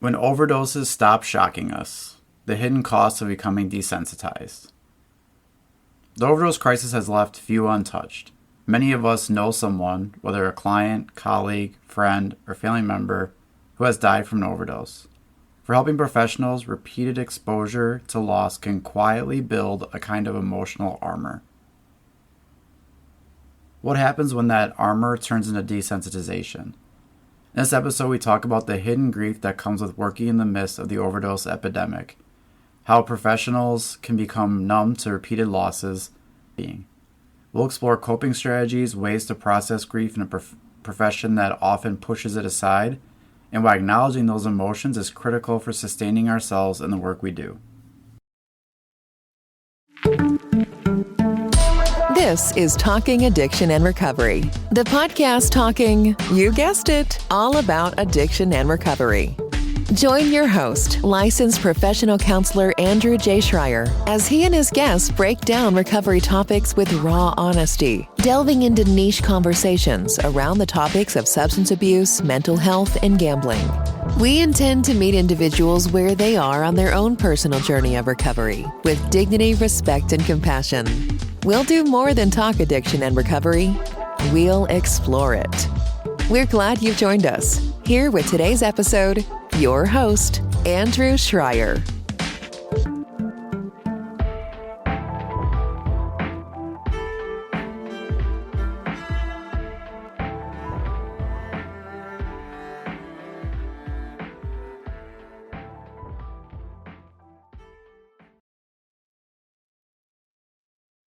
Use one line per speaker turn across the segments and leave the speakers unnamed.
When overdoses stop shocking us, the hidden costs of becoming desensitized. The overdose crisis has left few untouched. Many of us know someone, whether a client, colleague, friend, or family member, who has died from an overdose. For helping professionals, repeated exposure to loss can quietly build a kind of emotional armor. What happens when that armor turns into desensitization? In this episode, we talk about the hidden grief that comes with working in the midst of the overdose epidemic, how professionals can become numb to repeated losses. We'll explore coping strategies, ways to process grief in a profession that often pushes it aside, and why acknowledging those emotions is critical for sustaining ourselves in the work we do.
This is Talking Addiction and Recovery, the podcast talking, you guessed it, all about addiction and recovery. Join your host, licensed professional counselor Andrew J. Schreier, as he and his guests break down recovery topics with raw honesty, delving into niche conversations around the topics of substance abuse, mental health, and gambling. We intend to meet individuals where they are on their own personal journey of recovery, with dignity, respect, and compassion. We'll do more than talk addiction and recovery. We'll explore it. We're glad you've joined us. Here with today's episode, your host, Andrew Schreier.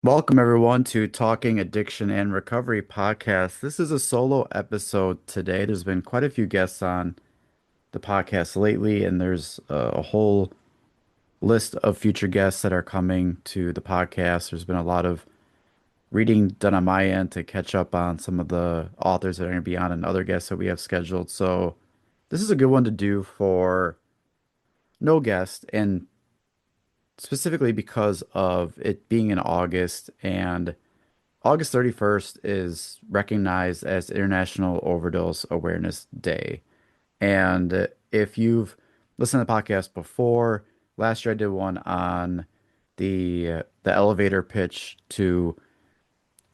Welcome, everyone, to Talking Addiction and Recovery podcast. This is a solo episode today. There's been quite a few guests on the podcast lately, and there's a whole list of future guests that are coming to the podcast. There's been a lot of reading done on my end to catch up on some of the authors that are going to be on and other guests that we have scheduled. So this is a good one to do for no guest, and specifically because of it being in August, and August 31st is recognized as International Overdose Awareness Day. And if you've listened to the podcast before, last year I did one on the elevator pitch to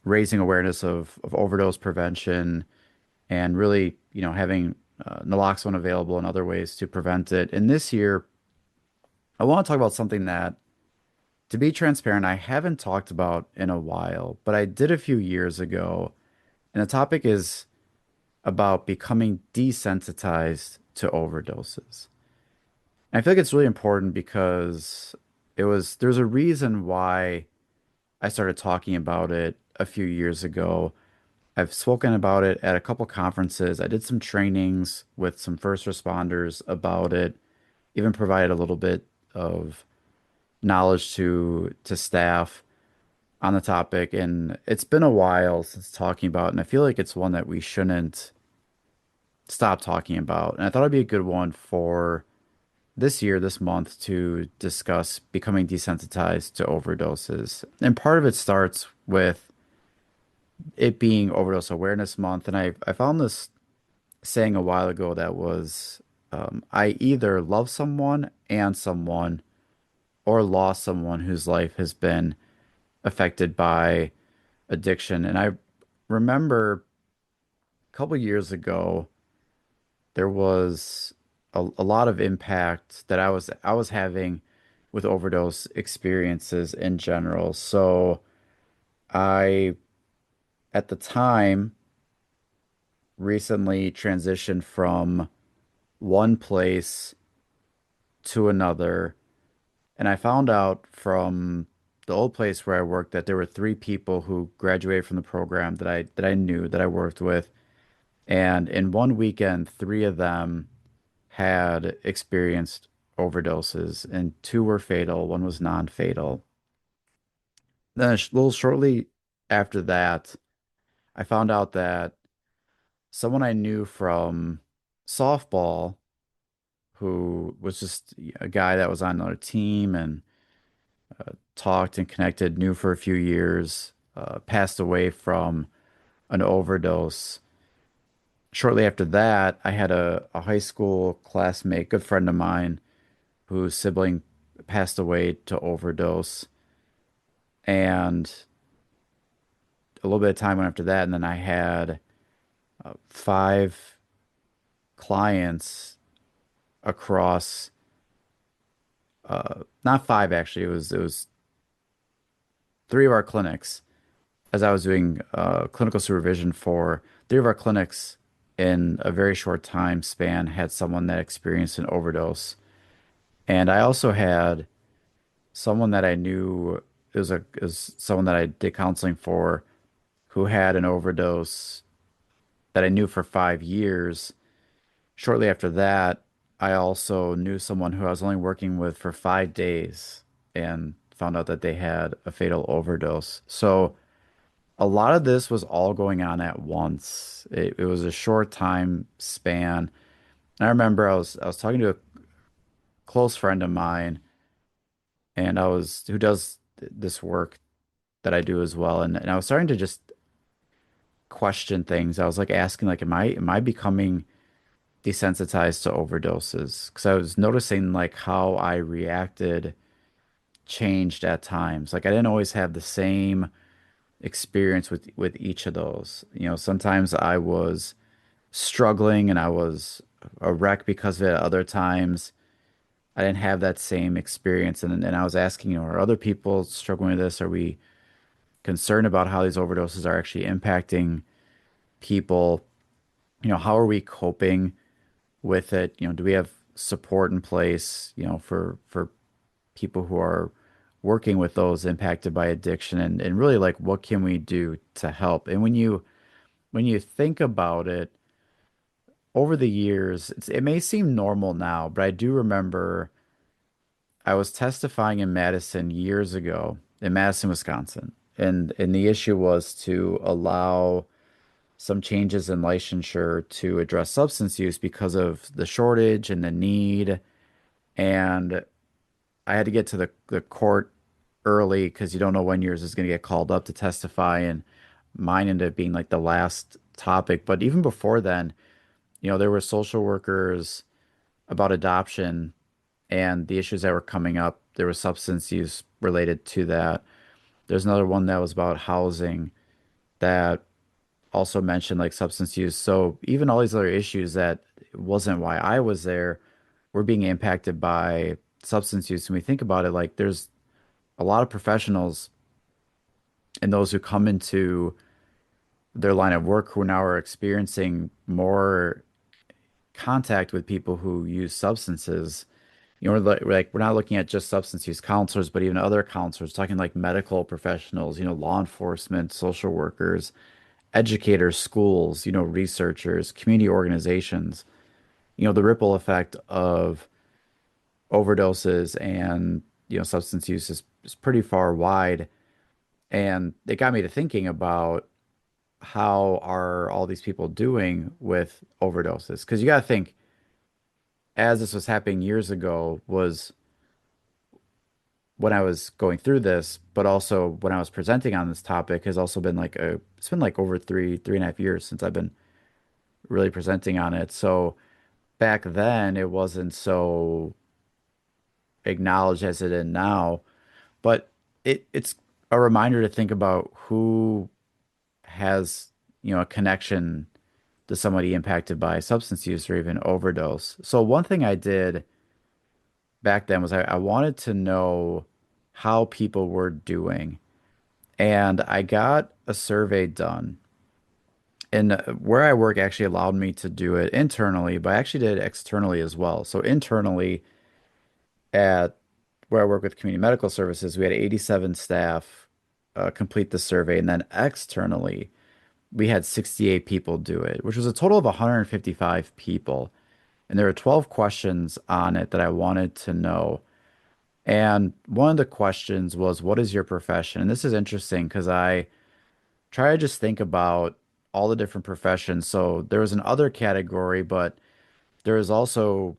raising awareness of overdose prevention and really, having naloxone available and other ways to prevent it. And this year, I want to talk about something that, to be transparent, I haven't talked about in a while, but I did a few years ago. And the topic is about becoming desensitized to overdoses. And I feel like it's really important because there's a reason why I started talking about it a few years ago. I've spoken about it at a couple conferences. I did some trainings with some first responders about it, even provided a little bit of knowledge to staff on the topic. And it's been a while since talking about, and I feel like it's one that we shouldn't stop talking about. And I thought it'd be a good one for this year, this month, to discuss becoming desensitized to overdoses. And part of it starts with it being Overdose Awareness Month. And I found this saying a while ago that was, I either love someone and someone or lost someone whose life has been affected by addiction. And I remember a couple years ago, there was a lot of impact that I was having with overdose experiences in general. So I, at the time, recently transitioned from one place to another. And I found out from the old place where I worked that there were three people who graduated from the program that I knew, that I worked with. And in one weekend, three of them had experienced overdoses, and two were fatal, one was non-fatal. Then a little shortly after that, I found out that someone I knew from softball, who was just a guy that was on another team and talked and connected, knew for a few years, passed away from an overdose. Shortly after that, I had a high school classmate, good friend of mine, whose sibling passed away to overdose. And a little bit of time went after that. And then I had five clients across, not five actually, it was three of our clinics as I was doing clinical supervision for three of our clinics in a very short time span had someone that experienced an overdose. And I also had someone that I knew, it was someone that I did counseling for who had an overdose that I knew for 5 years. Shortly after that, I also knew someone who I was only working with for 5 days and found out that they had a fatal overdose. So a lot of this was all going on at once. It was a short time span. And I remember I was talking to a close friend of mine, and I was who does this work that I do as well, and I was starting to just question things. I was like asking, like, am I becoming desensitized to overdoses? Because I was noticing like how I reacted changed at times. Like I didn't always have the same experience with each of those. Sometimes I was struggling and I was a wreck because of it. Other times I didn't have that same experience. And I was asking, are other people struggling with this? Are we concerned about how these overdoses are actually impacting people? How are we coping with it? Do we have support in place, for people who are working with those impacted by addiction and really like what can we do to help? And when you think about it, over the years, it may seem normal now, but I do remember I was testifying in Madison years ago, in Madison, Wisconsin. And the issue was to allow some changes in licensure to address substance use because of the shortage and the need. And I had to get to the court early because you don't know when yours is going to get called up to testify. And mine ended up being like the last topic. But even before then, there were social workers about adoption and the issues that were coming up. There was substance use related to that. There's another one that was about housing that also mentioned like substance use. So even all these other issues that wasn't why I was there were being impacted by substance use. And we think about it like there's a lot of professionals and those who come into their line of work who now are experiencing more contact with people who use substances. We're not looking at just substance use counselors, but even other counselors, talking like medical professionals, law enforcement, social workers, educators, schools, researchers, community organizations. The ripple effect of overdoses and, substance use is pretty far wide. And it got me to thinking about how are all these people doing with overdoses? Because you got to think, as this was happening years ago, was when I was going through this, but also when I was presenting on this topic has also been it's been like over 3.5 years since I've been really presenting on it. So back then it wasn't so acknowledged as it is now, but it's a reminder to think about who has, a connection to somebody impacted by substance use or even overdose. So one thing I did back then was I wanted to know how people were doing. And I got a survey done. And where I work actually allowed me to do it internally, but I actually did it externally as well. So internally at where I work with community medical services, we had 87 staff complete the survey. And then externally, we had 68 people do it, which was a total of 155 people. And there were 12 questions on it that I wanted to know. And one of the questions was, what is your profession? And this is interesting because I try to just think about all the different professions. So there was an other category, but there is also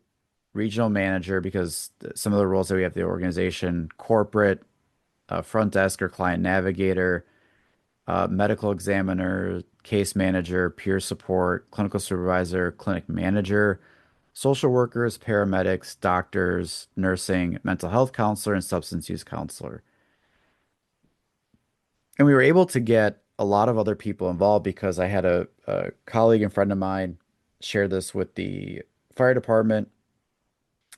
regional manager because some of the roles that we have in the organization, corporate, front desk or client navigator, medical examiner, case manager, peer support, clinical supervisor, clinic manager, social workers, paramedics, doctors, nursing, mental health counselor, and substance use counselor. And we were able to get a lot of other people involved because I had a colleague and friend of mine share this with the fire department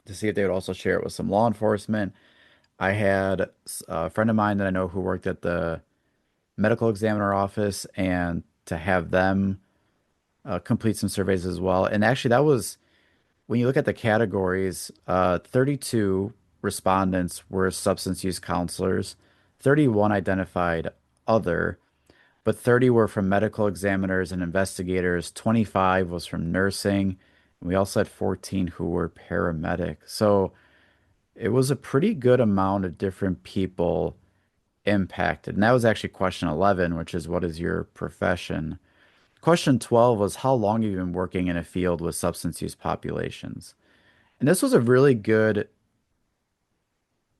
to see if they would also share it with some law enforcement. I had a friend of mine that I know who worked at the medical examiner office and to have them complete some surveys as well. And actually, that was when you look at the categories, 32 respondents were substance use counselors, 31 identified other, but 30 were from medical examiners and investigators, 25 was from nursing, and we also had 14 who were paramedic. So it was a pretty good amount of different people impacted. And that was actually question 11, which is what is your profession? Question 12 was how long have you been working in a field with substance use populations? And this was a really good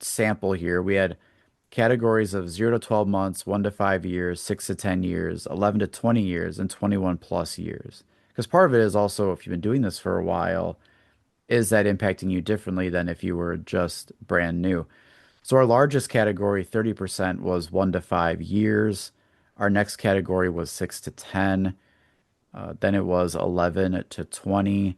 sample here. We had categories of 0 to 12 months, 1 to 5 years, 6 to 10 years, 11 to 20 years, and 21 plus years. Because part of it is also if you've been doing this for a while, is that impacting you differently than if you were just brand new? So our largest category, 30%, was 1 to 5 years. Our next category was 6 to 10. Then it was 11 to 20.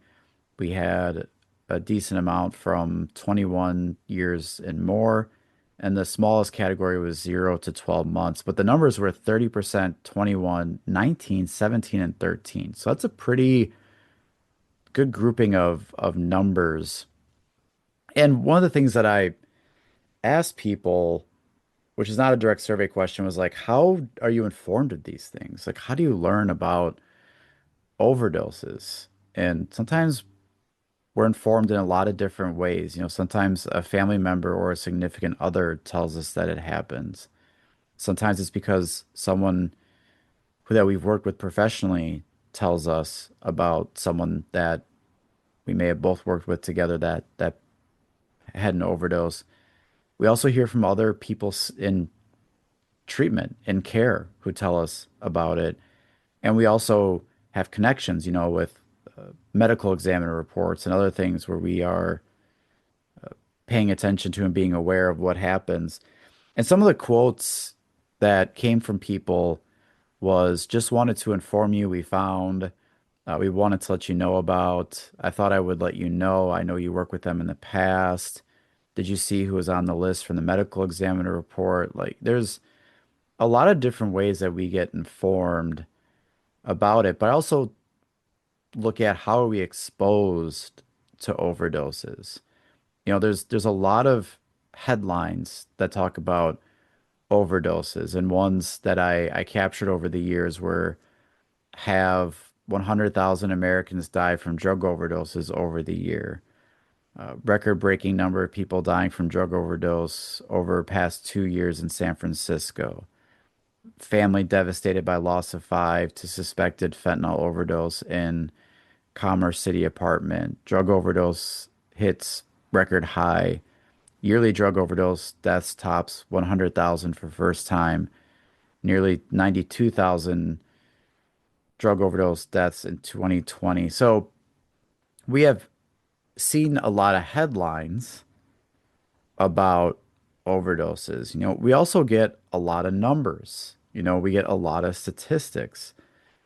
We had a decent amount from 21 years and more. And the smallest category was 0 to 12 months. But the numbers were 30%, 21, 19, 17, and 13. So that's a pretty good grouping of numbers. And one of the things that I asked people, which is not a direct survey question, was like, how are you informed of these things? Like, how do you learn about overdoses? And sometimes we're informed in a lot of different ways. You know, sometimes a family member or a significant other tells us that it happens. Sometimes it's because someone that we've worked with professionally tells us about someone that we may have both worked with together that had an overdose. We also hear from other people in treatment and care who tell us about it. And we also have connections, you know, with medical examiner reports and other things where we are paying attention to and being aware of what happens. And some of the quotes that came from people was just wanted to inform you we found, we wanted to let you know about. I thought I would let you know. I know you worked with them in the past. Did you see who was on the list from the medical examiner report? Like, there's a lot of different ways that we get informed about it, but I also look at how are we exposed to overdoses. You know, there's a lot of headlines that talk about overdoses, and ones that I captured over the years were have 100,000 Americans die from drug overdoses over the year. Record-breaking number of people dying from drug overdose over past 2 years in San Francisco. Family devastated by loss of five to suspected fentanyl overdose in Commerce City apartment. Drug overdose hits record high. Yearly drug overdose deaths tops 100,000 for first time. Nearly 92,000 drug overdose deaths in 2020. So we have seen a lot of headlines about overdoses. You know, we also get a lot of numbers. You know, we get a lot of statistics.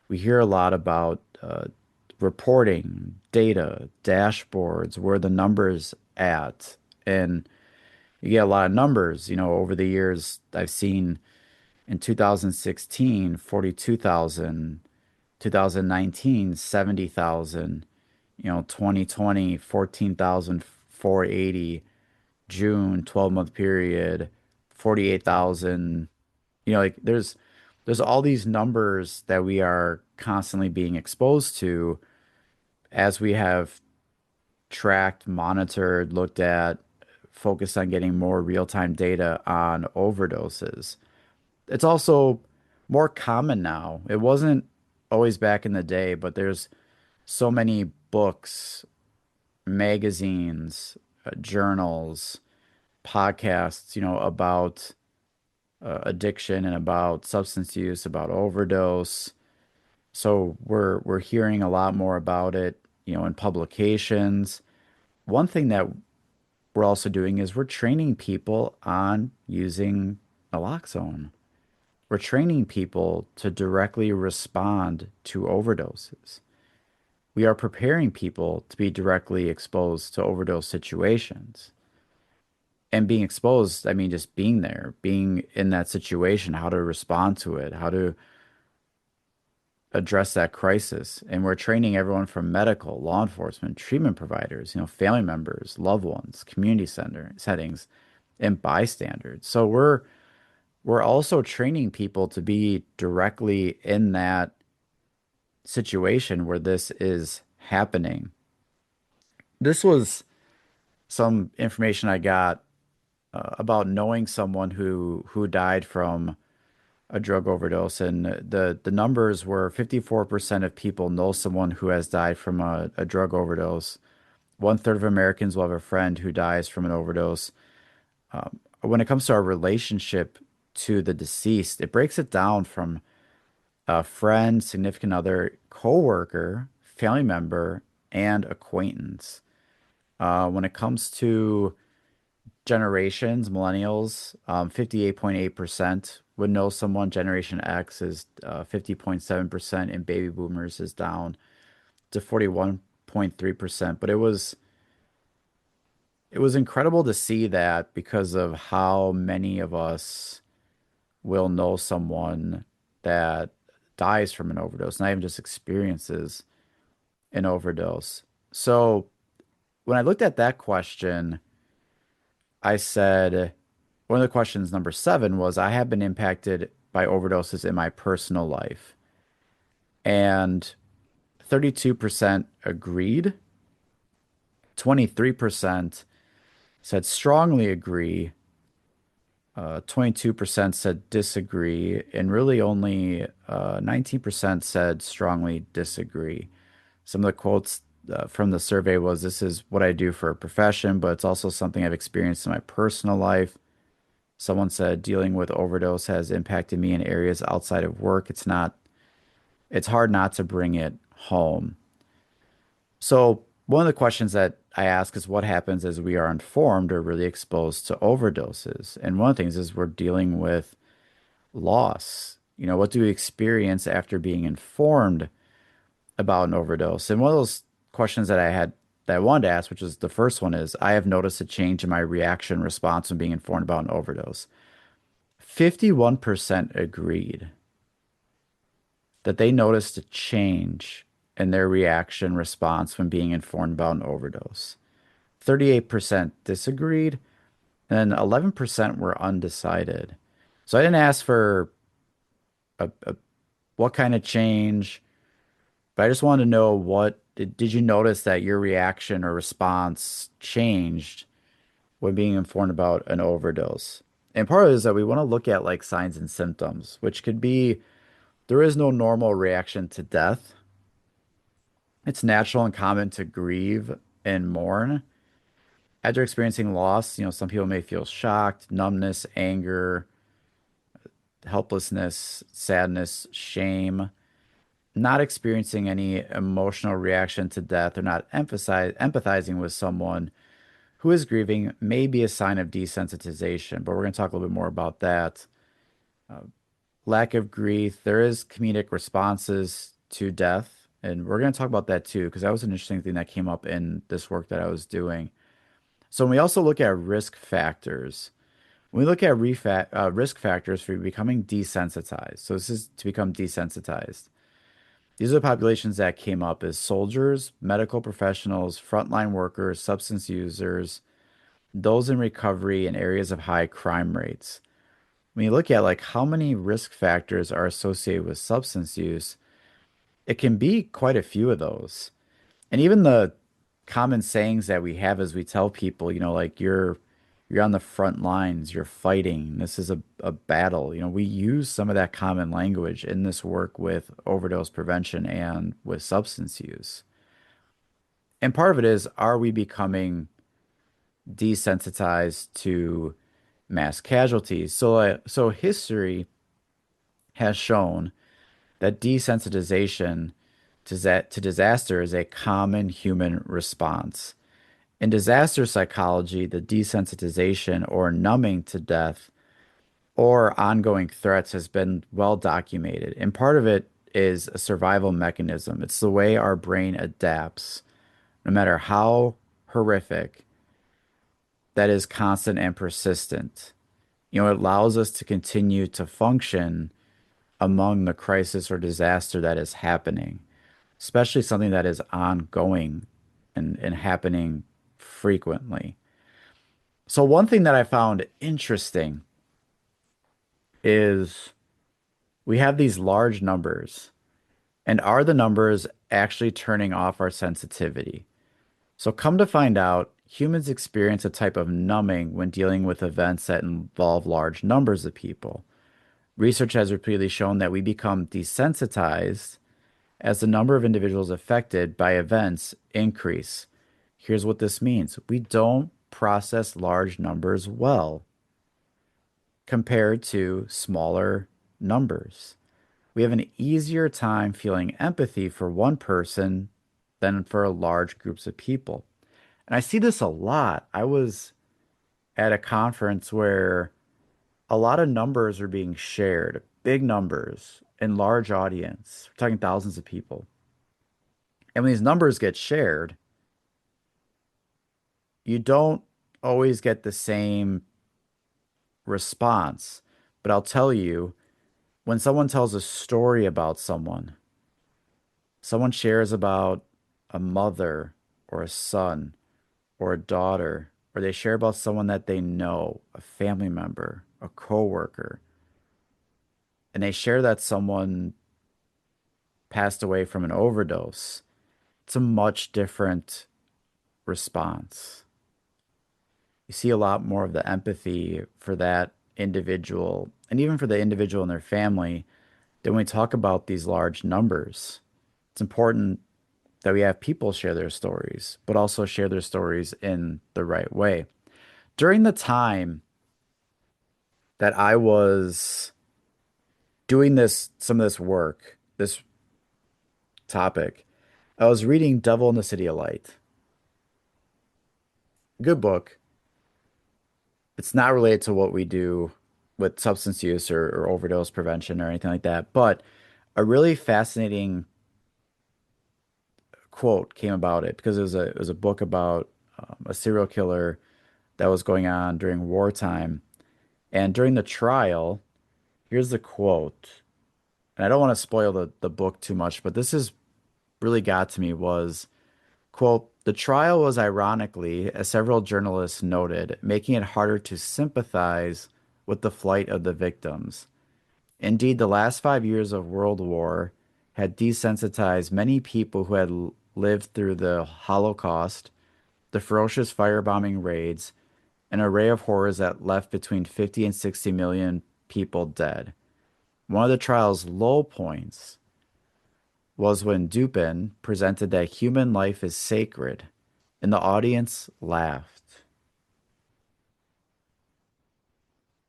We hear a lot about reporting, data, dashboards, where the numbers at. And you get a lot of numbers. You know, over the years, I've seen in 2016, 42,000, 2019, 70,000, you know, 2020, 14,480, June 12-month period, 48,000. You know, like there's all these numbers that we are constantly being exposed to as we have tracked, monitored, looked at, focused on getting more real-time data on overdoses. It's also more common now. It wasn't always back in the day, but there's so many books, magazines, journals, podcasts, you know, about addiction and about substance use, about overdose. So we're hearing a lot more about it, in publications. One thing that we're also doing is we're training people on using naloxone. We're training people to directly respond to overdoses. We are preparing people to be directly exposed to overdose situations. And being exposed, I mean, just being there, being in that situation, how to respond to it, how to address that crisis. And we're training everyone from medical, law enforcement, treatment providers, family members, loved ones, community center settings, and bystanders. So we're also training people to be directly in that situation where this is happening. This was some information I got about knowing someone who died from a drug overdose, and the numbers were 54% of people know someone who has died from a drug overdose. One third of Americans will have a friend who dies from an overdose. When it comes to our relationship to the deceased, it breaks it down from a friend, significant other, coworker, family member, and acquaintance. When it comes to generations, millennials, 58.8% would know someone. Generation X is 50.7%, and baby boomers is down to 41.3%. But it was incredible to see that because of how many of us will know someone that dies from an overdose, not even just experiences an overdose. So when I looked at that question, I said, one of the questions, number seven, was I have been impacted by overdoses in my personal life. And 32% agreed, 23% said strongly agree, 22% said disagree, and really only 19% said strongly disagree. Some of the quotes from the survey was, "This is what I do for a profession, but it's also something I've experienced in my personal life." Someone said, "Dealing with overdose has impacted me in areas outside of work. It's hard not to bring it home." So one of the questions that I ask is what happens as we are informed or really exposed to overdoses? And one of the things is we're dealing with loss. What do we experience after being informed about an overdose? And one of those questions that I wanted to ask, which is the first one, is I have noticed a change in my reaction response when being informed about an overdose. 51% agreed that they noticed a change in their reaction response when being informed about an overdose. 38% disagreed, and then 11% were undecided. So I didn't ask for what kind of change, but I just wanted to know what did you notice that your reaction or response changed when being informed about an overdose? And part of it is that we want to look at like signs and symptoms, which could be there is no normal reaction to death. It's natural and common to grieve and mourn. After experiencing loss, some people may feel shocked, numbness, anger, helplessness, sadness, shame. Not experiencing any emotional reaction to death or not empathizing with someone who is grieving may be a sign of desensitization, but we're going to talk a little bit more about that. Lack of grief, there is comedic responses to death, and we're going to talk about that too, because that was an interesting thing that came up in this work that I was doing. So when we also look at risk factors, when we look at risk factors for becoming desensitized, so this is to become desensitized. These are the populations that came up as soldiers, medical professionals, frontline workers, substance users, those in recovery in areas of high crime rates. When you look at like how many risk factors are associated with substance use, it can be quite a few of those. And even the common sayings that we have as we tell people, like you're on the front lines, you're fighting, this is a battle. We use some of that common language in this work with overdose prevention and with substance use. And part of it is, are we becoming desensitized to mass casualties? So history has shown that desensitization to disaster is a common human response. In disaster psychology, the desensitization or numbing to death or ongoing threats has been well documented. And part of it is a survival mechanism. It's the way our brain adapts, no matter how horrific, that is constant and persistent. It allows us to continue to function among the crisis or disaster that is happening, especially something that is ongoing and happening frequently. So, one thing that I found interesting is we have these large numbers, and are the numbers actually turning off our sensitivity? So, come to find out, humans experience a type of numbing when dealing with events that involve large numbers of people. Research has repeatedly shown that we become desensitized as the number of individuals affected by events increase. Here's what this means. We don't process large numbers well compared to smaller numbers. We have an easier time feeling empathy for one person than for large groups of people. And I see this a lot. I was at a conference where a lot of numbers are being shared, big numbers in large audience. We're talking thousands of people. And when these numbers get shared, you don't always get the same response. But I'll tell you, when someone tells a story about someone shares about a mother or a son or a daughter, or they share about someone that they know, a family member, a coworker, and they share that someone passed away from an overdose, it's a much different response. You see a lot more of the empathy for that individual and even for the individual and their family than we talk about these large numbers. It's important that we have people share their stories, but also share their stories in the right way. During the time that I was doing some of this work, this topic, I was reading Devil in the City of Light. Good book. It's not related to what we do with substance use or overdose prevention or anything like that, but a really fascinating quote came about it because it was a book about a serial killer that was going on during wartime. And during the trial, here's the quote. And I don't want to spoil the book too much, but this is really got to me was, quote, "The trial was ironically, as several journalists noted, making it harder to sympathize with the flight of the victims. Indeed, the last 5 years of World War had desensitized many people who had lived through the Holocaust, the ferocious firebombing raids, an array of horrors that left between 50 and 60 million people dead. One of the trial's low points was when Dupin presented that human life is sacred, and the audience laughed."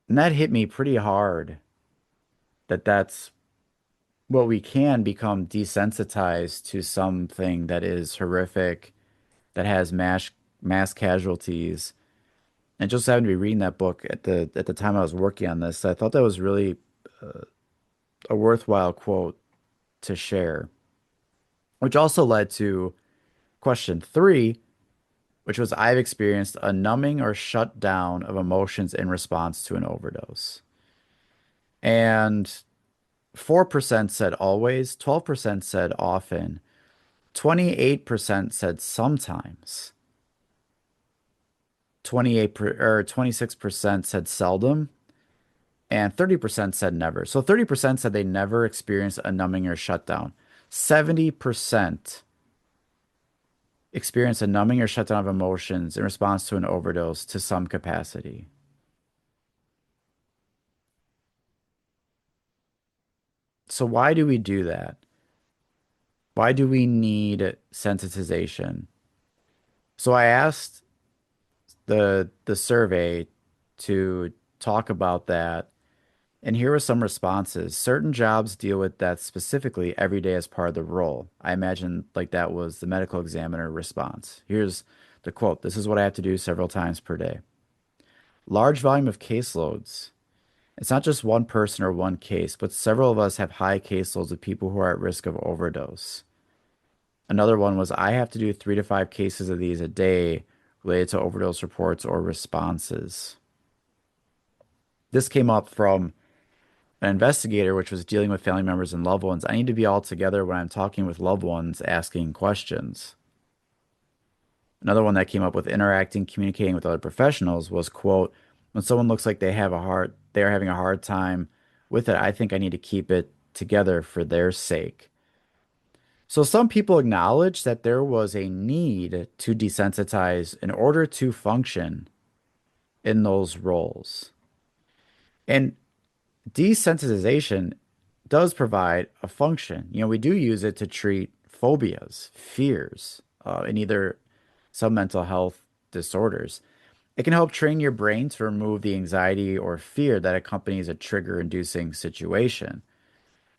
And that hit me pretty hard that's what we can become desensitized to something that is horrific, that has mass casualties. And just having to be reading that book at the time I was working on this, I thought that was really a worthwhile quote to share, which also led to question three, which was I've experienced a numbing or shutdown of emotions in response to an overdose. And 4% said always, 12% said often, 28% said sometimes, 26% said seldom, and 30% said never. So 30% said they never experienced a numbing or shutdown. 70% experienced a numbing or shutdown of emotions in response to an overdose to some capacity. So why do we do that? Why do we need sensitization? So I asked the survey to talk about that And here are some responses. Certain jobs deal with death specifically every day as part of the role. I imagine like that was the medical examiner response. Here's the quote. This is what I have to do several times per day. Large volume of caseloads. It's not just one person or one case, but several of us have high caseloads of people who are at risk of overdose. Another one was I have to do 3 to 5 cases of these a day related to overdose reports or responses. This came up from an investigator, which was dealing with family members and loved ones. I need to be all together when I'm talking with loved ones, asking questions. Another one that came up with interacting, communicating with other professionals was, quote, when someone looks like they are having a hard time with it, I think I need to keep it together for their sake. So some people acknowledge that there was a need to desensitize in order to function in those roles. And desensitization does provide a function. We do use it to treat phobias, fears, and either some mental health disorders. It can help train your brain to remove the anxiety or fear that accompanies a trigger-inducing situation.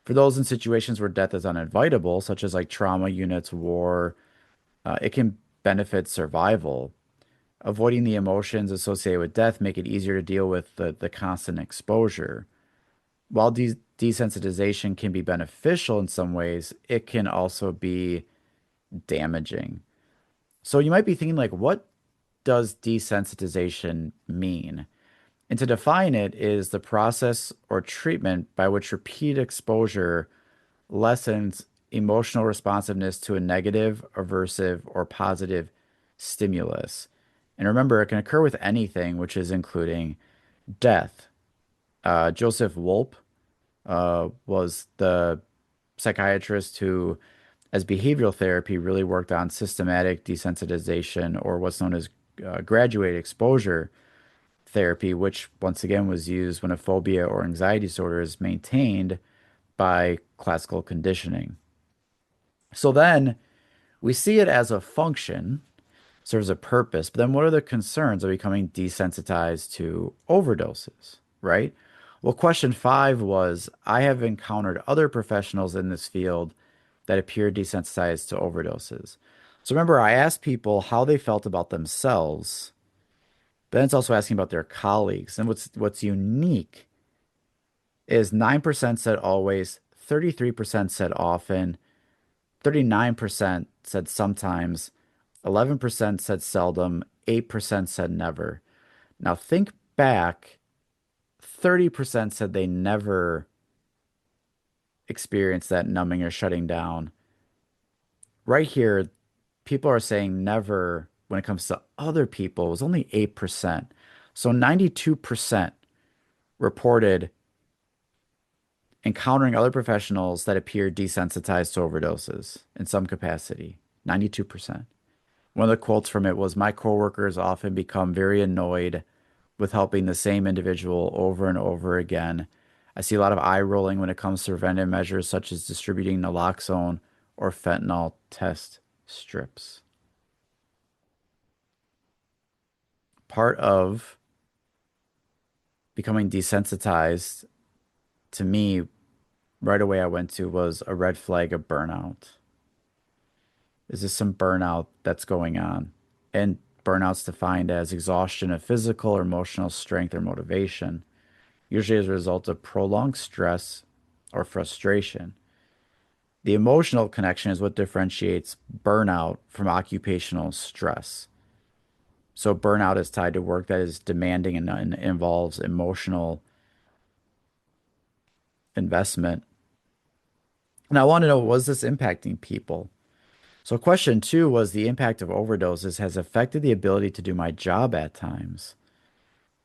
For those in situations where death is unavoidable, such as like trauma units, war, it can benefit survival. Avoiding the emotions associated with death make it easier to deal with the constant exposure. While desensitization can be beneficial in some ways, it can also be damaging. So you might be thinking like, what does desensitization mean? And to define it is the process or treatment by which repeated exposure lessens emotional responsiveness to a negative, aversive, or positive stimulus. And remember, it can occur with anything, which is including death. Joseph Wolpe was the psychiatrist who, as behavioral therapy, really worked on systematic desensitization, or what's known as graduated exposure therapy, which once again was used when a phobia or anxiety disorder is maintained by classical conditioning. So then we see it as a function, serves a purpose, but then what are the concerns of becoming desensitized to overdoses, right? Well, question 5 was I have encountered other professionals in this field that appear desensitized to overdoses. So remember, I asked people how they felt about themselves, but then it's also asking about their colleagues. And what's unique is 9% said always, 33% said often, 39% said sometimes, 11% said seldom, 8% said never. Now think back, 30% said they never experienced that numbing or shutting down. Right here, people are saying never when it comes to other people. It was only 8%. So 92% reported encountering other professionals that appear desensitized to overdoses in some capacity. 92%. One of the quotes from it was, my coworkers often become very annoyed with helping the same individual over and over again. I see a lot of eye rolling when it comes to preventive measures such as distributing naloxone or fentanyl test strips. Part of becoming desensitized to me, right away I went to was a red flag of burnout. Is this some burnout that's going on? And burnout's defined as exhaustion of physical or emotional strength or motivation, usually as a result of prolonged stress or frustration. The emotional connection is what differentiates burnout from occupational stress. So burnout is tied to work that is demanding and involves emotional investment. And I want to know, was this impacting people? So question 2 was the impact of overdoses has affected the ability to do my job at times.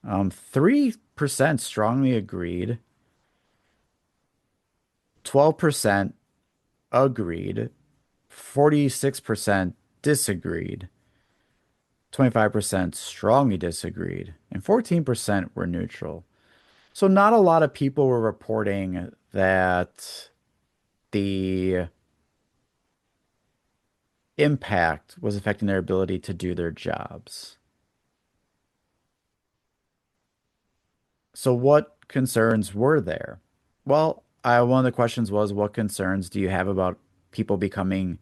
3% strongly agreed, 12% agreed, 46% disagreed, 25% strongly disagreed, and 14% were neutral. So not a lot of people were reporting that the impact was affecting their ability to do their jobs. So what concerns were there? Well, one of the questions was, what concerns do you have about people becoming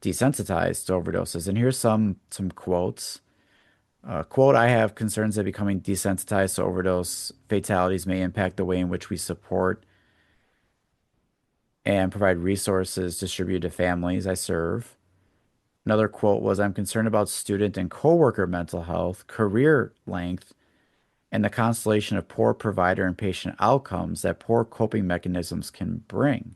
desensitized to overdoses? And here's some quotes. Quote, I have concerns that becoming desensitized to overdose fatalities may impact the way in which we support and provide resources distributed to families I serve. Another quote was, I'm concerned about student and coworker mental health, career length, and the constellation of poor provider and patient outcomes that poor coping mechanisms can bring.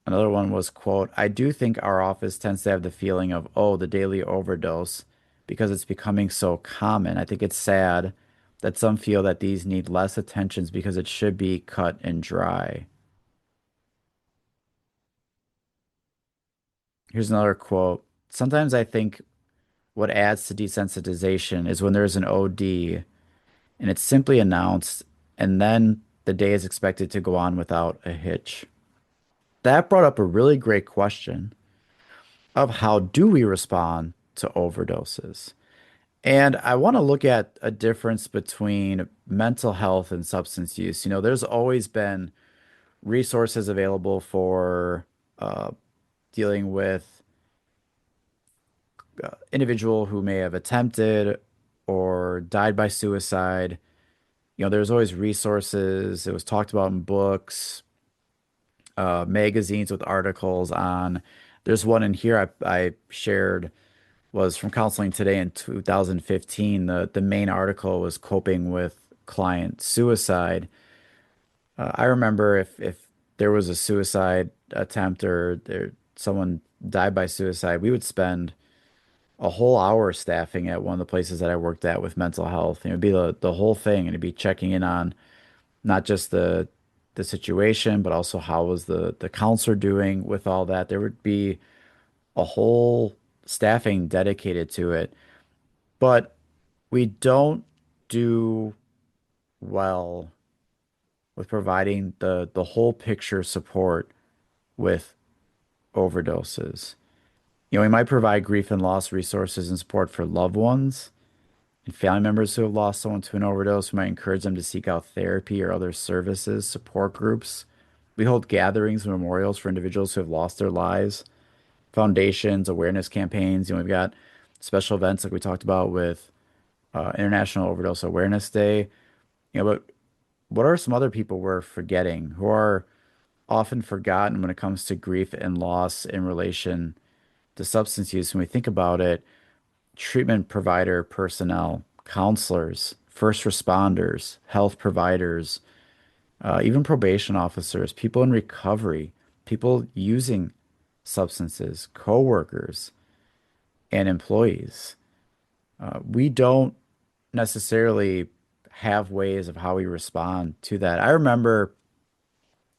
Another one was, quote, I do think our office tends to have the feeling of, oh, the daily overdose because it's becoming so common. I think it's sad that some feel that these need less attentions because it should be cut and dry. Here's another quote. Sometimes I think what adds to desensitization is when there's an OD and it's simply announced, and then the day is expected to go on without a hitch. That brought up a really great question of how do we respond to overdoses? And I want to look at a difference between mental health and substance use. There's always been resources available for uh, dealing with individual who may have attempted or died by suicide. There's always resources. It was talked about in books, magazines with articles on. There's one in here I shared was from Counseling Today in 2015. The main article was coping with client suicide. I remember if there was a suicide attempt or someone died by suicide, we would spend a whole hour staffing at one of the places that I worked at with mental health. It'd be the whole thing, and it'd be checking in on not just the situation, but also how was the counselor doing with all that. There would be a whole staffing dedicated to it, but we don't do well with providing the whole picture support with overdoses. We might provide grief and loss resources and support for loved ones and family members who have lost someone to an overdose. We might encourage them to seek out therapy or other services, support groups. We hold gatherings and memorials for individuals who have lost their lives, foundations, awareness campaigns. We've got special events like we talked about with International Overdose Awareness Day. But what are some other people we're forgetting who are often forgotten when it comes to grief and loss in relation to substance use? When we think about it, treatment provider personnel, counselors, first responders, health providers, even probation officers, people in recovery, people using substances, coworkers, and employees. We don't necessarily have ways of how we respond to that. I remember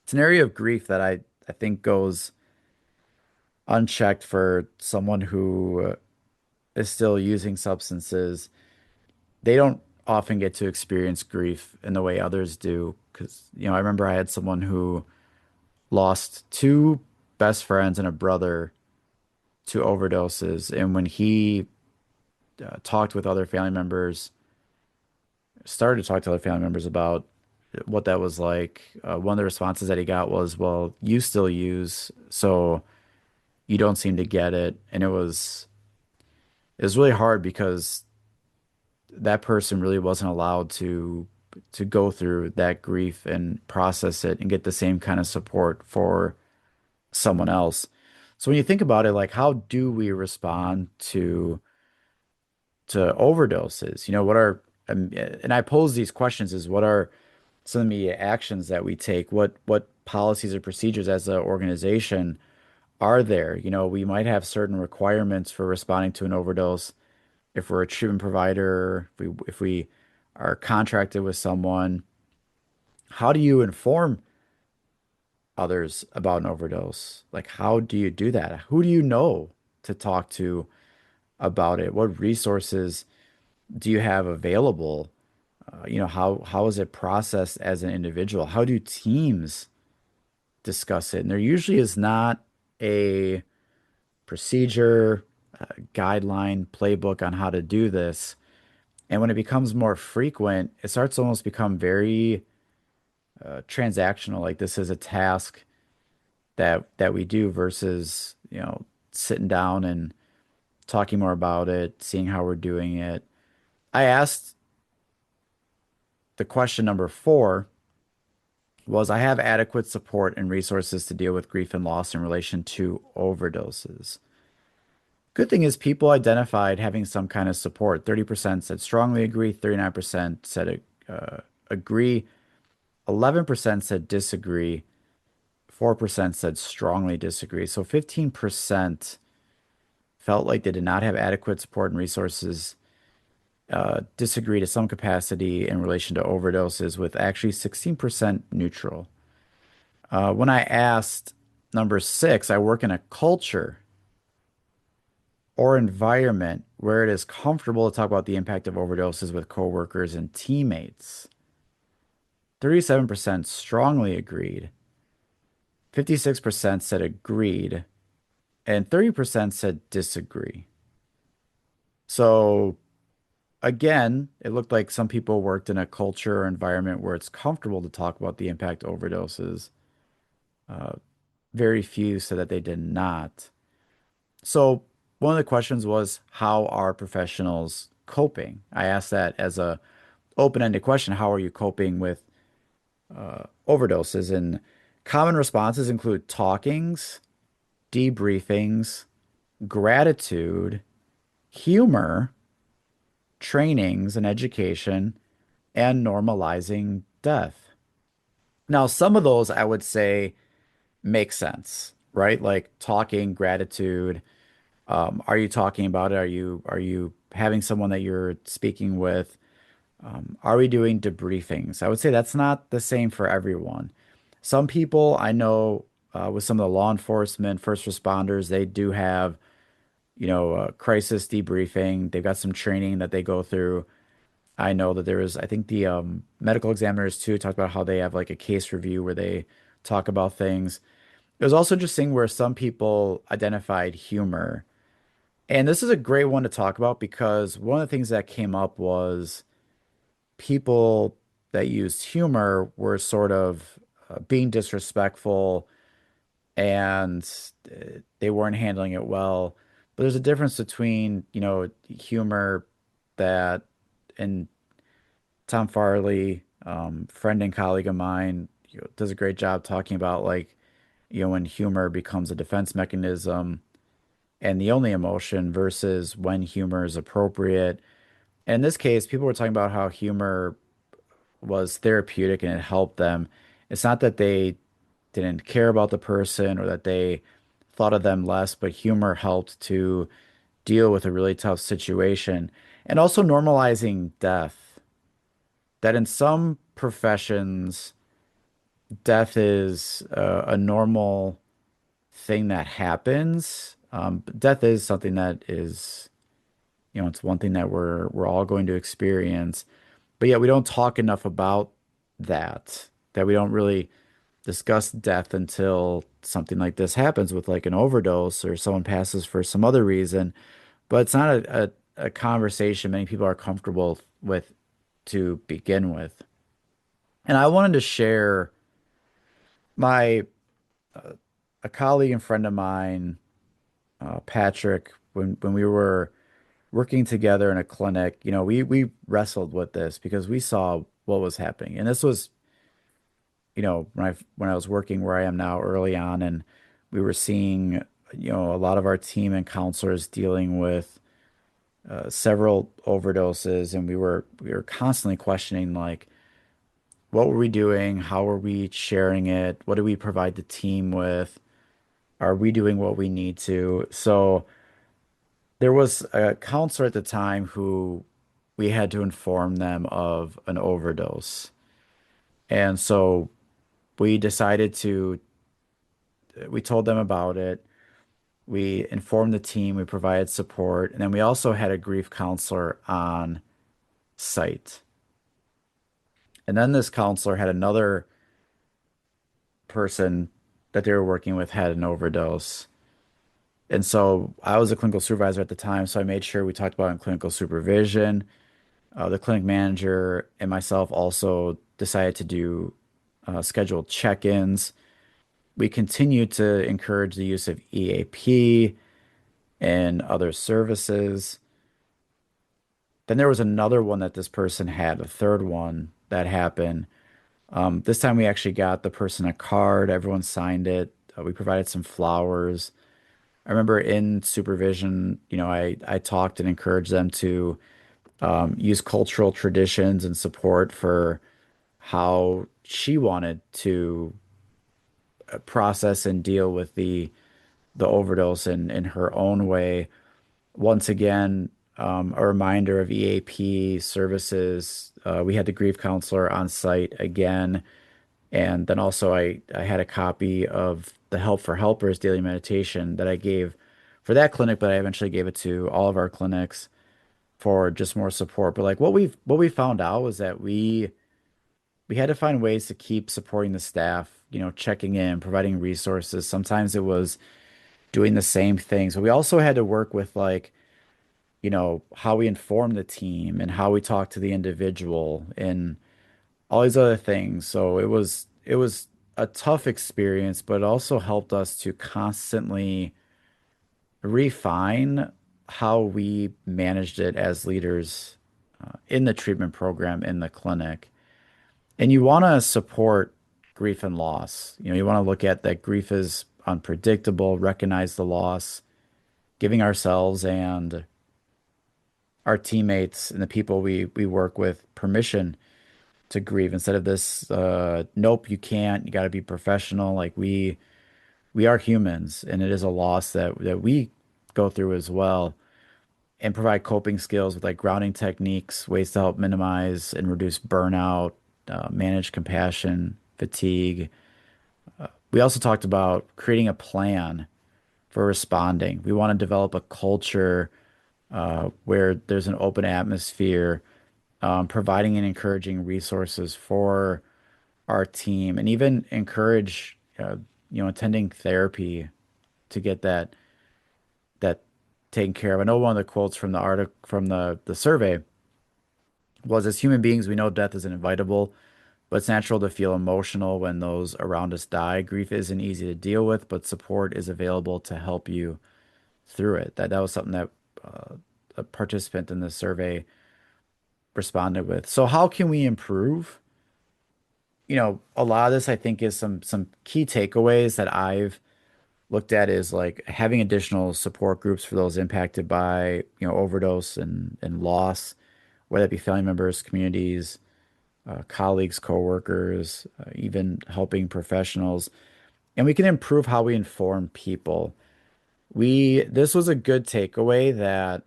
it's an area of grief that I think goes unchecked for someone who is still using substances. They don't often get to experience grief in the way others do. Because, I remember I had someone who lost two best friends and a brother to overdoses. And when he talked with other family members, started to talk to other family members about what that was like, one of the responses that he got was, well, you still use, so you don't seem to get it. And it was really hard because that person really wasn't allowed to go through that grief and process it and get the same kind of support for someone else. So when you think about it, like how do we respond to overdoses? What are and I pose these questions is what are some of the actions that we take? What policies or procedures as an organization are there? We might have certain requirements for responding to an overdose if we're a treatment provider, if we are contracted with someone. How do you inform others about an overdose? Like, how do you do that? Who do you know to talk to about it? What resources do you have available? How is it processed as an individual? How do teams discuss it? And there usually is not a procedure, guideline, playbook on how to do this. And when it becomes more frequent, it starts to almost become very transactional. Like this is a task that we do versus, sitting down and talking more about it, seeing how we're doing it. I asked the question number 4 was I have adequate support and resources to deal with grief and loss in relation to overdoses. Good thing is people identified having some kind of support. 30% said strongly agree, 39% said agree, 11% said disagree, 4% said strongly disagree. So 15% felt like they did not have adequate support and resources, disagree to some capacity in relation to overdoses, with actually 16% neutral. When I asked number 6, I work in a culture or environment where it is comfortable to talk about the impact of overdoses with coworkers and teammates. 37% strongly agreed, 56% said agreed, and 30% said disagree. So again, it looked like some people worked in a culture or environment where it's comfortable to talk about the impact of overdoses. Uh, Very few said that they did not. So one of the questions was, how are professionals coping? I asked that as a open-ended question. How are you coping with overdoses? And common responses include talkings, debriefings, gratitude, humor, trainings and education, and normalizing death. Now, some of those I would say make sense, right? Like talking, gratitude. Are you talking about it? Are you having someone that you're speaking with? Are we doing debriefings? I would say that's not the same for everyone. Some people I know with some of the law enforcement, first responders, they do have, crisis debriefing. They've got some training that they go through. I know that there is, I think the medical examiners too talked about how they have like a case review where they talk about things. It was also interesting where some people identified humor. And this is a great one to talk about because one of the things that came up was people that used humor were sort of being disrespectful and they weren't handling it well. But there's a difference between, humor that, and Tom Farley, friend and colleague of mine, does a great job talking about like, when humor becomes a defense mechanism and the only emotion versus when humor is appropriate. In this case, people were talking about how humor was therapeutic and it helped them. It's not that they didn't care about the person or that they thought of them less, but humor helped to deal with a really tough situation. And also normalizing death, that in some professions, death is a normal thing that happens. But death is something that is, it's one thing that we're all going to experience. But yet we don't talk enough about that we don't really discuss death until something like this happens with like an overdose or someone passes for some other reason. But it's not a conversation many people are comfortable with to begin with. And I wanted to share my a colleague and friend of mine, Patrick, when we were working together in a clinic, we wrestled with this because we saw what was happening. And this was, when I was working where I am now early on, and we were seeing, a lot of our team and counselors dealing with several overdoses, and we were constantly questioning like, what were we doing? How were we sharing it? What do we provide the team with? Are we doing what we need to? So there was a counselor at the time who we had to inform them of an overdose. And so we decided we told them about it. We informed the team, we provided support, and then we also had a grief counselor on site. And then this counselor had another person that they were working with had an overdose. And so I was a clinical supervisor at the time, so I made sure we talked about it in clinical supervision. The clinic manager and myself also decided to do scheduled check-ins. We continue to encourage the use of EAP and other services. Then there was another one that this person had, a third one that happened. This time we actually got the person a card. Everyone signed it. We provided some flowers. I remember in supervision, I talked and encouraged them to use cultural traditions and support for how she wanted to process and deal with the overdose in her own way. Once again, a reminder of EAP services. We had the grief counselor on site again. And then also I had a copy of the Help for Helpers daily meditation that I gave for that clinic, but I eventually gave it to all of our clinics for just more support. But like what we found out was that we had to find ways to keep supporting the staff, checking in, providing resources. Sometimes it was doing the same things. But we also had to work with like, how we inform the team and how we talk to the individual and all these other things. So it was a tough experience, but it also helped us to constantly refine how we managed it as leaders in the treatment program in the clinic. And you want to support grief and loss. You want to look at that grief is unpredictable, recognize the loss, giving ourselves and our teammates and the people we work with permission to grieve instead of this nope, you can't, you got to be professional. Like we are humans and it is a loss that we go through as well, and provide coping skills with like grounding techniques, ways to help minimize and reduce burnout, manage compassion, fatigue. We also talked about creating a plan for responding. We want to develop a culture where there's an open atmosphere, providing and encouraging resources for our team, and even encourage, attending therapy to get that taken care of. I know one of the quotes from the article from the survey was, "As human beings, we know death is inevitable, but it's natural to feel emotional when those around us die. Grief isn't easy to deal with, but support is available to help you through it." That was something that a participant in the survey responded with. So how can we improve? A lot of this I think is some key takeaways that I've looked at is like having additional support groups for those impacted by, overdose and loss, whether it be family members, communities, colleagues, coworkers, even helping professionals. And we can improve how we inform people. This was a good takeaway that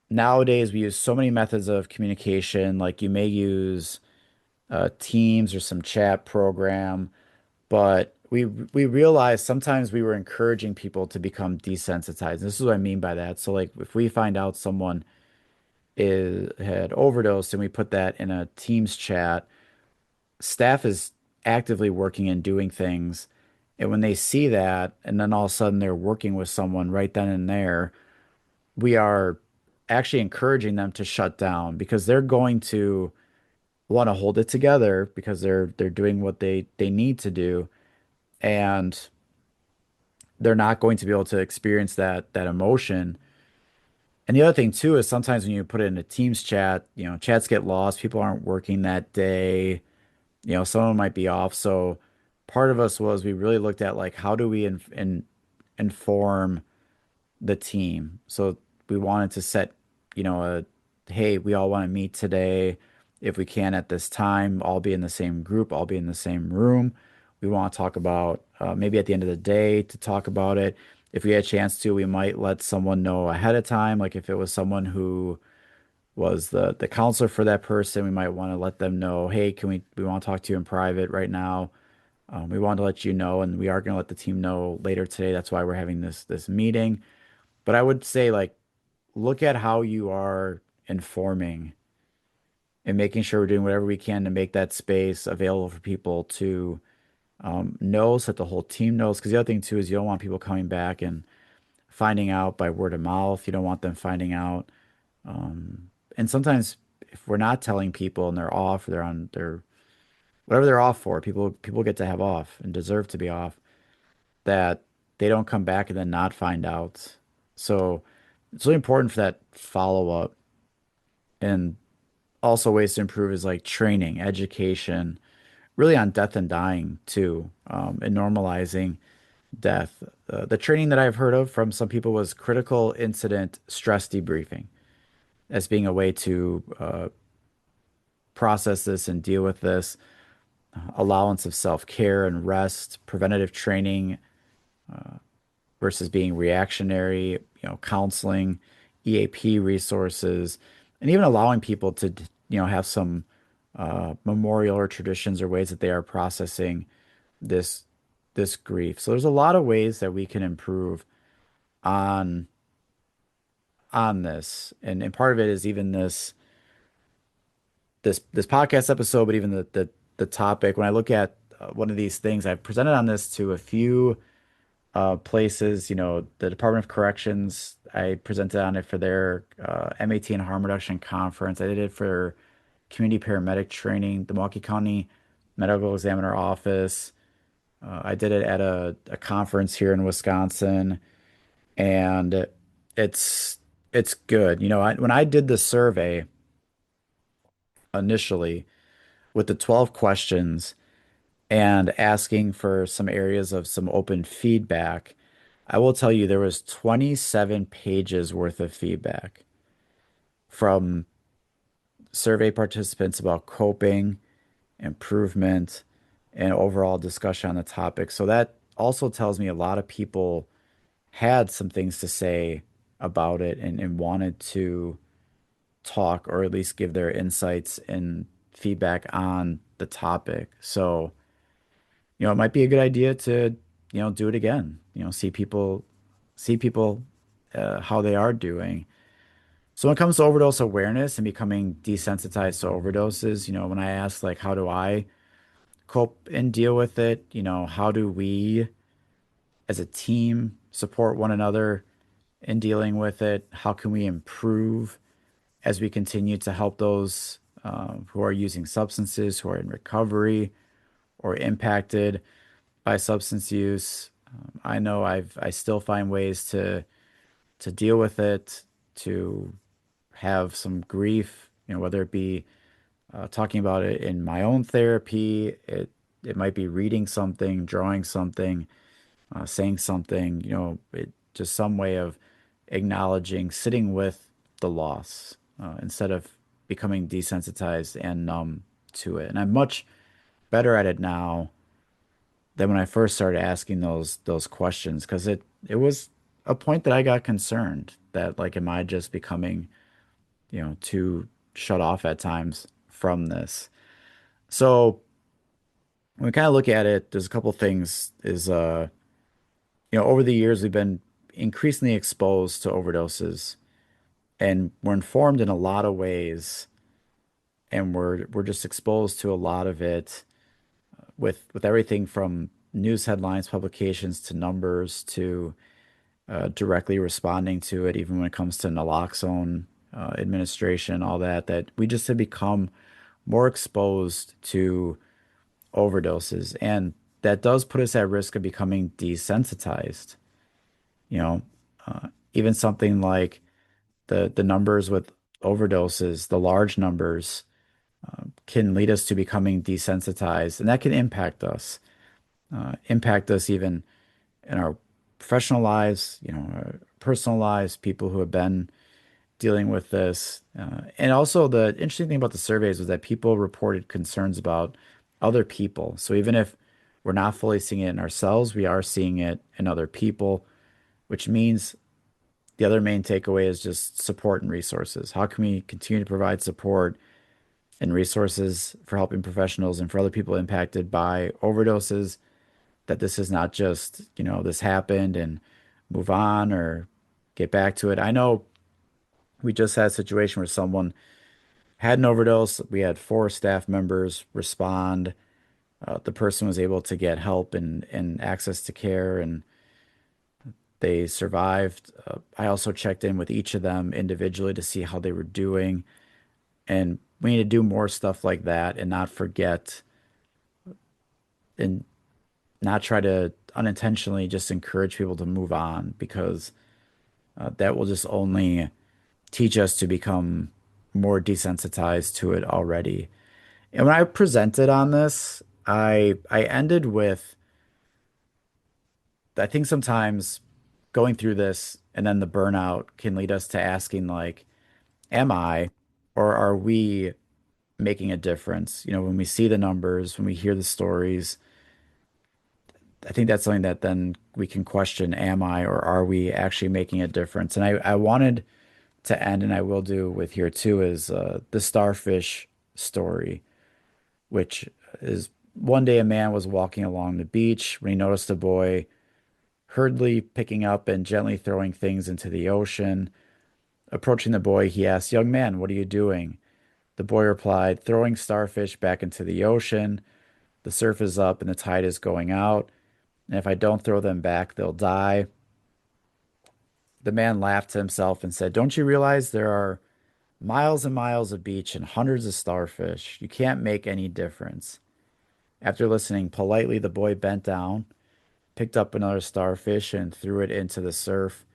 nowadays we use so many methods of communication, like you may use Teams or some chat program, but we realized sometimes we were encouraging people to become desensitized. This is what I mean by that. So like if we find out someone is had overdosed and we put that in a Teams chat, staff is actively working and doing things. And when they see that, and then all of a sudden they're working with someone right then and there, we are actually encouraging them to shut down because they're going to want to hold it together because they're doing what they need to do, and they're not going to be able to experience that emotion. And the other thing too is sometimes when you put it in a Teams chat, chats get lost. People aren't working that day. Someone might be off. So part of us was we really looked at like how do we inform the team. So we wanted to set, hey, we all want to meet today. If we can at this time, all be in the same group, all be in the same room. We want to talk about maybe at the end of the day to talk about it. If we had a chance to, we might let someone know ahead of time. Like if it was someone who was the counselor for that person, we might want to let them know, hey, we want to talk to you in private right now. We want to let you know, and we are going to let the team know later today. That's why we're having this meeting. But I would say like look at how you are informing and making sure we're doing whatever we can to make that space available for people to know so that the whole team knows. Because the other thing too is you don't want people coming back and finding out by word of mouth. You don't want them finding out. And sometimes if we're not telling people and they're off, or they're on their whatever they're off for, people get to have off and deserve to be off, that they don't come back and then not find out. So it's really important for that follow up. And also ways to improve is like training, education, really on death and dying too, and normalizing death. The training that I've heard of from some people was critical incident stress debriefing as being a way to process this and deal with this, allowance of self-care and rest, preventative training versus being reactionary, counseling, EAP resources, and even allowing people to, have some memorial or traditions or ways that they are processing this this grief. So there's a lot of ways that we can improve on this. And part of it is even this podcast episode, but even the topic. When I look at one of these things, I've presented on this to a few places, the Department of Corrections. I presented on it for their MAT and harm reduction conference. I did it for community paramedic training, the Milwaukee County Medical Examiner Office. I did it at a conference here in Wisconsin, and it's it's good. When I did the survey initially with the 12 questions and asking for some areas of some open feedback, I will tell you there was 27 pages worth of feedback from survey participants about coping, improvement, and overall discussion on the topic. So that also tells me a lot of people had some things to say about it and wanted to talk or at least give their insights and feedback on the topic. So, it might be a good idea to, do it again. See people how they are doing. So when it comes to overdose awareness and becoming desensitized to overdoses, when I ask like how do I cope and deal with it, how do we as a team support one another in dealing with it? How can we improve as we continue to help those who are using substances, who are in recovery or impacted by substance use? I know I still find ways to deal with it, to have some grief, whether it be talking about it in my own therapy, it might be reading something, drawing something, saying something, just some way of acknowledging, sitting with the loss instead of becoming desensitized and numb to it. And I'm much better at it now than when I first started asking those questions because it was a point that I got concerned that like, am I just becoming, too shut off at times from this? So when we kind of look at it, there's a couple things is over the years we've been increasingly exposed to overdoses and we're informed in a lot of ways and we're just exposed to a lot of it with everything from news headlines, publications to numbers to directly responding to it, even when it comes to naloxone administration, all that we just have become more exposed to overdoses. And that does put us at risk of becoming desensitized. You know, even something like the numbers with overdoses, the large numbers can lead us to becoming desensitized, and that can impact us even in our professional lives, our personal lives, people who have been dealing with this. And also the interesting thing about the surveys was that people reported concerns about other people. So even if we're not fully seeing it in ourselves, we are seeing it in other people, which means the other main takeaway is just support and resources. How can we continue to provide support and resources for helping professionals and for other people impacted by overdoses? That this is not just, this happened and move on or get back to it. I know we just had a situation where someone had an overdose. We had 4 staff members respond. The person was able to get help and access to care, and they survived. I also checked in with each of them individually to see how they were doing. And we need to do more stuff like that and not forget and not try to unintentionally just encourage people to move on because that will just only teach us to become more desensitized to it already. And when I presented on this, I ended with I think sometimes going through this and then the burnout can lead us to asking like, am I or are we making a difference? You know, when we see the numbers, when we hear the stories, I think that's something that then we can question, am I or are we actually making a difference? And I wanted to end, and I will do with here too, is the starfish story, which is one day a man was walking along the beach when he noticed a boy hurriedly picking up and gently throwing things into the ocean. Approaching the boy, he asked, "Young man, what are you doing?" The boy replied, "Throwing starfish back into the ocean. The surf is up and the tide is going out. And if I don't throw them back, they'll die." The man laughed to himself and said, "Don't you realize there are miles and miles of beach and hundreds of starfish? You can't make any difference." After listening politely, the boy bent down, picked up another starfish, and threw it into the surf.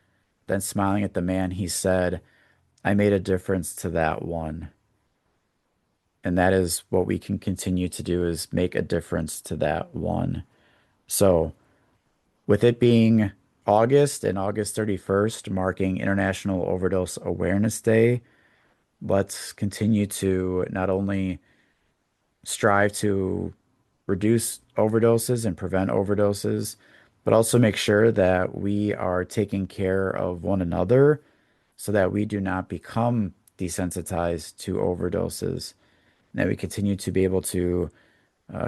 Then, smiling at the man, he said, "I made a difference to that one." And that is what we can continue to do is make a difference to that one. So, with it being August and August 31st, marking International Overdose Awareness Day, let's continue to not only strive to reduce overdoses and prevent overdoses, but also make sure that we are taking care of one another so that we do not become desensitized to overdoses, and that we continue to be able to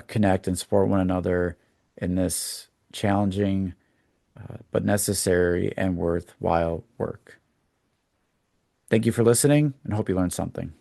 connect and support one another in this challenging but necessary and worthwhile work. Thank you for listening and hope you learned something.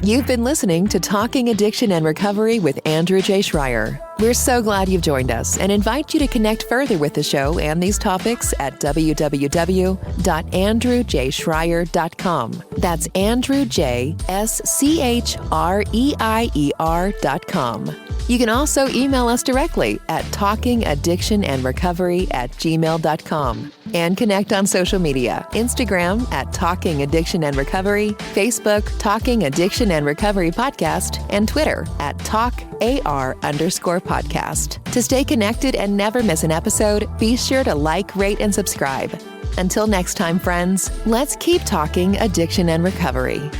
You've been listening to Talking Addiction and Recovery with Andrew J. Schreier. We're so glad you've joined us and invite you to connect further with the show and these topics at www.andrewjschreier.com. That's AndrewJSCHREIER.com. You can also email us directly at talkingaddictionandrecovery@gmail.com and connect on social media, Instagram at Talking Addiction and Recovery, Facebook Talking Addiction and Recovery Podcast, and Twitter at TalkAR_podcast. To stay connected and never miss an episode, be sure to like, rate, and subscribe. Until next time, friends, let's keep talking addiction and recovery.